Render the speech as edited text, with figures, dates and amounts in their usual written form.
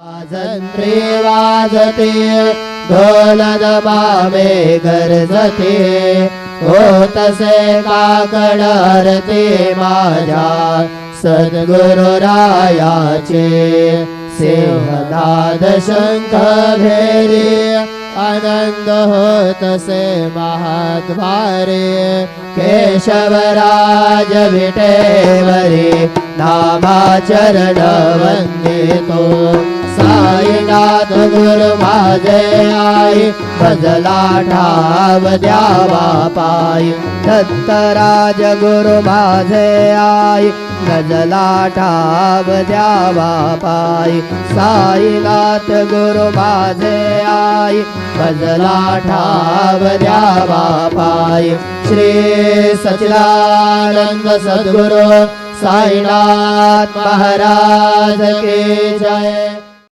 वाजंत्री वाजते ढोल दमामे गरजते होतसे काकड आरती माझ्या सद्गुरुरायाचे सिंहनाद शंख भेरी आनंद होतसे महाद्वारे केशवराज विटेवरी नामाचरण वंदितो साईनाथ गुरु माझे आई भजला ठाव द्यावा पायी दत्तराज गुरु माझे आई भजला ठाव द्यावा पायी साईनाथ गुरु माझे आई भजला ठाव द्यावा पायी श्री सच्चिदानंद सद्गुरु साईनाथ महाराज की जय।